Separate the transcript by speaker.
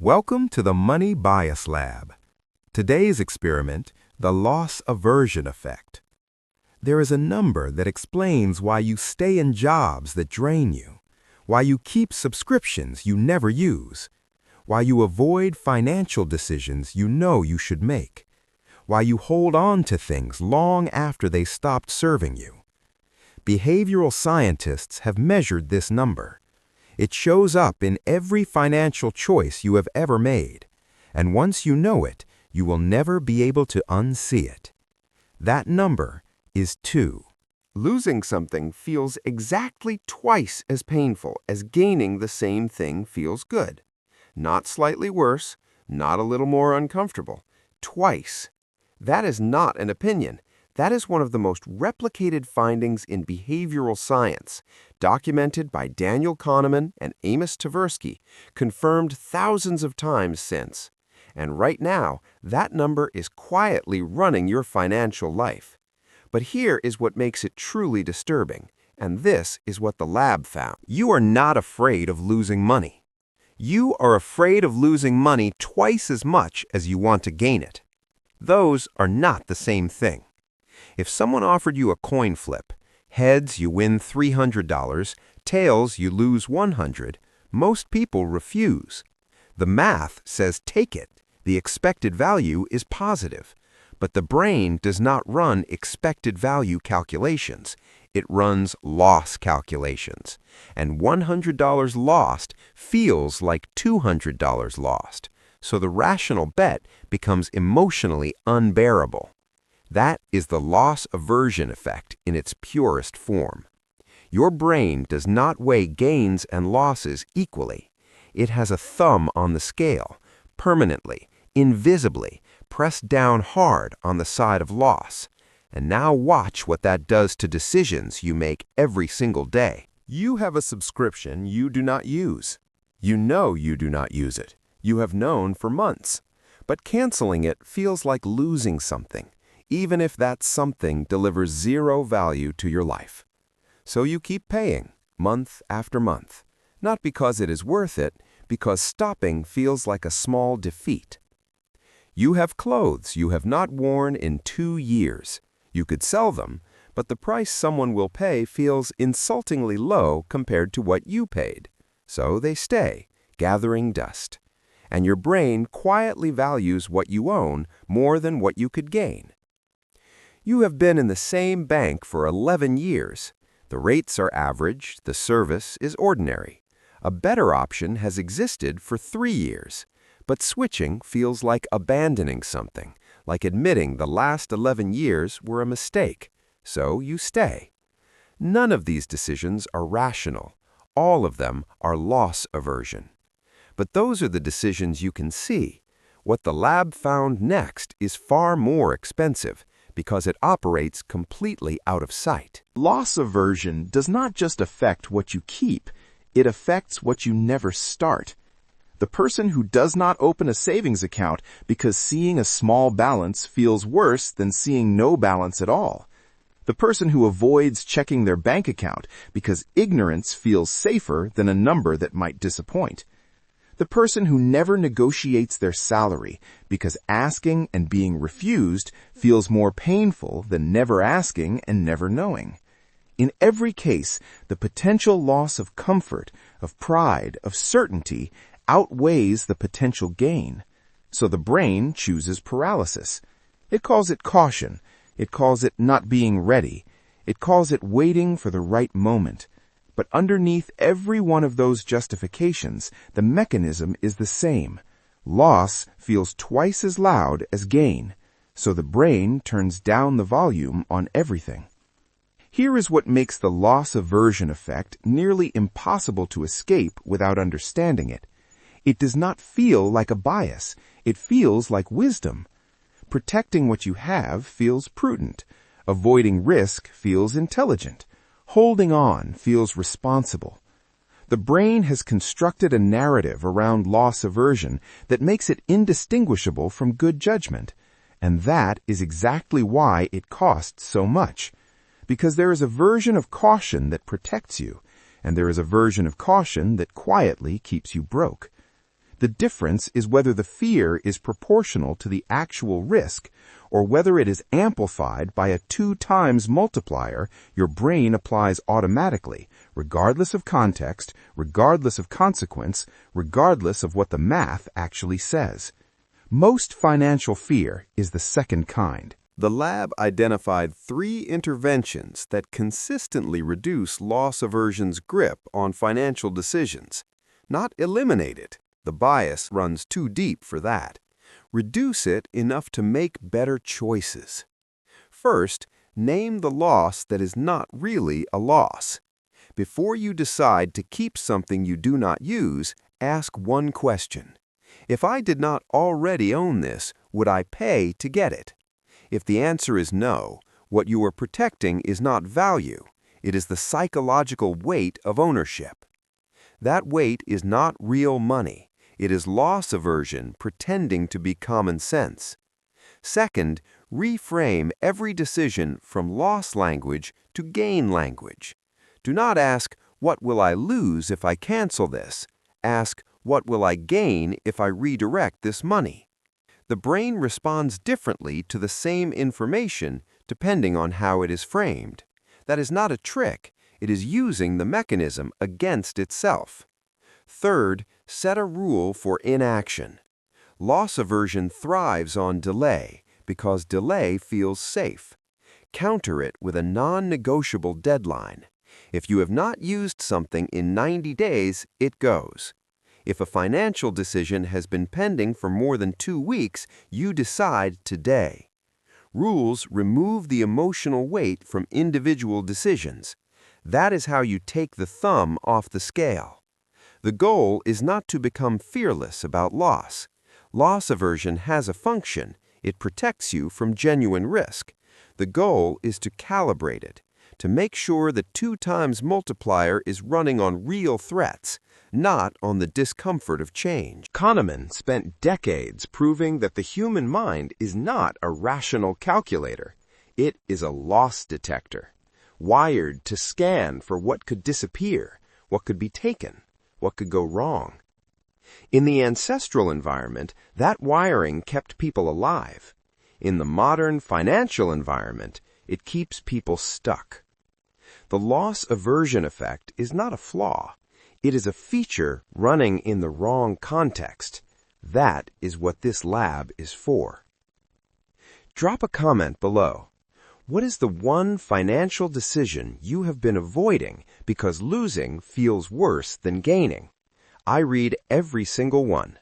Speaker 1: Welcome to the Money Bias Lab. Today's experiment, the loss aversion effect. There is a number that explains why you stay in jobs that drain you, why you keep subscriptions you never use, why you avoid financial decisions you know you should make, why you hold on to things long after they stopped serving you. Behavioral scientists have measured this number. It shows up in every financial choice you have ever made, and once you know it, you will never be able to unsee it. That number is 2.
Speaker 2: Losing something feels exactly twice as painful as gaining the same thing feels good. Not slightly worse, not a little more uncomfortable. Twice. That is not an opinion. That is one of the most replicated findings in behavioral science, documented by Daniel Kahneman and Amos Tversky, confirmed thousands of times since. And right now, that number is quietly running your financial life. But here is what makes it truly disturbing, and this is what the lab found.
Speaker 1: You are not afraid of losing money. You are afraid of losing money twice as much as you want to gain it. Those are not the same thing. If someone offered you a coin flip, heads you win $300, tails you lose $100, most people refuse. The math says take it. The expected value is positive. But the brain does not run expected value calculations. It runs loss calculations. And $100 lost feels like $200 lost. So the rational bet becomes emotionally unbearable. That is the loss aversion effect in its purest form. Your brain does not weigh gains and losses equally. It has a thumb on the scale, permanently, invisibly, pressed down hard on the side of loss. And now watch what that does to decisions you make every single day.
Speaker 2: You have a subscription you do not use. You know you do not use it. You have known for months. But canceling it feels like losing something, even if that something delivers zero value to your life. So you keep paying, month after month, not because it is worth it, because stopping feels like a small defeat. You have clothes you have not worn in 2 years. You could sell them, but the price someone will pay feels insultingly low compared to what you paid. So they stay, gathering dust. And your brain quietly values what you own more than what you could gain. You have been in the same bank for 11 years. The rates are average, the service is ordinary. A better option has existed for 3 years. But switching feels like abandoning something, like admitting the last 11 years were a mistake. So you stay. None of these decisions are rational. All of them are loss aversion. But those are the decisions you can see. What the lab found next is far more expensive because it operates completely out of sight.
Speaker 3: Loss aversion does not just affect what you keep, it affects what you never start. The person who does not open a savings account because seeing a small balance feels worse than seeing no balance at all. The person who avoids checking their bank account because ignorance feels safer than a number that might disappoint. The person who never negotiates their salary because asking and being refused feels more painful than never asking and never knowing. In every case, the potential loss of comfort, of pride, of certainty outweighs the potential gain. So the brain chooses paralysis. It calls it caution. It calls it not being ready. It calls it waiting for the right moment. But underneath every one of those justifications, the mechanism is the same. Loss feels twice as loud as gain, so the brain turns down the volume on everything. Here is what makes the loss aversion effect nearly impossible to escape without understanding it. It does not feel like a bias. It feels like wisdom. Protecting what you have feels prudent. Avoiding risk feels intelligent. Holding on feels responsible. The brain has constructed a narrative around loss aversion that makes it indistinguishable from good judgment. And that is exactly why it costs so much. Because there is a version of caution that protects you, and there is a version of caution that quietly keeps you broke. The difference is whether the fear is proportional to the actual risk or whether it is amplified by a 2 times multiplier your brain applies automatically, regardless of context, regardless of consequence, regardless of what the math actually says. Most financial fear is the second kind.
Speaker 2: The lab identified 3 interventions that consistently reduce loss aversion's grip on financial decisions. Not eliminate it. The bias runs too deep for that. Reduce it enough to make better choices. First, name the loss that is not really a loss. Before you decide to keep something you do not use, ask one question. If I did not already own this, would I pay to get it? If the answer is no, what you are protecting is not value. It is the psychological weight of ownership. That weight is not real money. It is loss aversion pretending to be common sense. Second, reframe every decision from loss language to gain language. Do not ask, what will I lose if I cancel this? Ask, what will I gain if I redirect this money? The brain responds differently to the same information depending on how it is framed. That is not a trick. It is using the mechanism against itself. Third, set a rule for inaction. Loss aversion thrives on delay because delay feels safe. Counter it with a non-negotiable deadline. If you have not used something in 90 days, it goes. If a financial decision has been pending for more than 2 weeks, you decide today. Rules remove the emotional weight from individual decisions. That is how you take the thumb off the scale. The goal is not to become fearless about loss. Loss aversion has a function. It protects you from genuine risk. The goal is to calibrate it, to make sure the 2 times multiplier is running on real threats, not on the discomfort of change.
Speaker 3: Kahneman spent decades proving that the human mind is not a rational calculator. It is a loss detector, wired to scan for what could disappear, what could be taken, what could go wrong. In the ancestral environment, that wiring kept people alive. In the modern financial environment, it keeps people stuck. The loss aversion effect is not a flaw. It is a feature running in the wrong context. That is what this lab is for. Drop a comment below. What is the one financial decision you have been avoiding because losing feels worse than gaining? I read every single one.